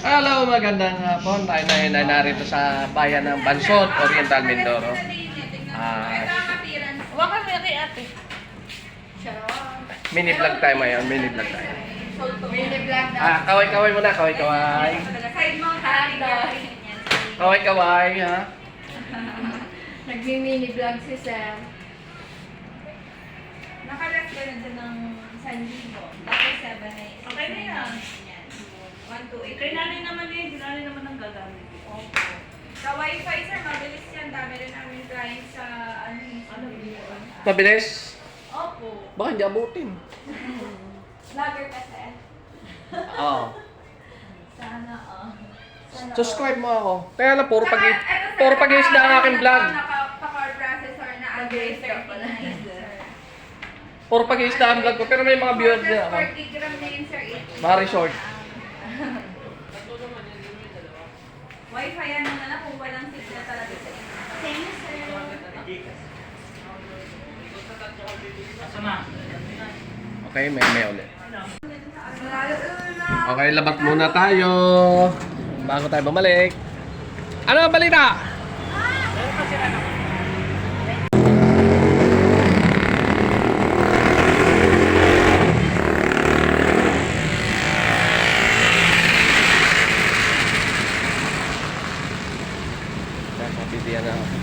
Hello, magandang hapon. Tayo na ay narito sa bayan ng Bansod, Oriental Mindoro. Huwag ka may kay ate. Mini vlog tayo ngayon, mini vlog tayo. Mini vlog na. Kaway-kaway muna, kaway-kaway. Side mo hotdog. Kaway-kaway, ha? Nagmi-mini vlog si Sam. Nakalas ka na dyan ng San Diego. Tapos 7 ay... Okay na yan. 1, 2, 8. Kay nanay naman eh, nanay naman ang gagamit. Opo. Sa Wi-Fi, sir, mabilis yan. Dami rin namin client sa ano Mabilis? Opo. Baka hindi abutin. Vlogger ka, sir. Oo. Sana, Subscribe mo ako. Kaya lang, puro pag-iisda ang aking vlog. Naka-car processor na Android 39, sir. Puro pag-iisda ang vlog ko, pero may mga viewers din ako. 40 gram na yun, sir. Mga resort. Wi-Fi yan na lang kung walang signal talaga sa inyo. Thank you, sir. Okay, may ulit. Okay, labat muna tayo. Bago tayo bumalik. Ano ang balita? Bibigyan na ako.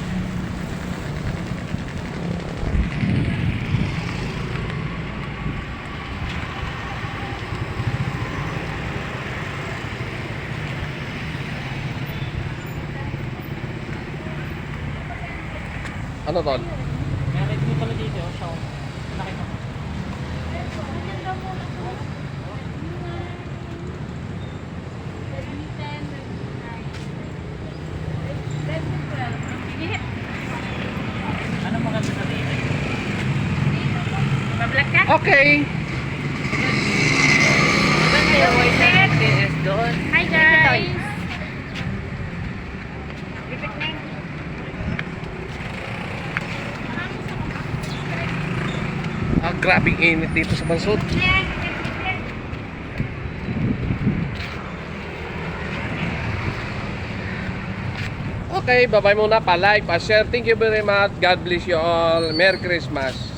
Ano tol? Meron din pala dito, show. Nakita mo. Ano maganda sa dito? Mablog ka? Okay. Hi guys! Repeat na yun. Grabing init dito sa Bansod. Okay, bye-bye muna. Pa-like, pa-share. Thank you very much. God bless you all. Merry Christmas.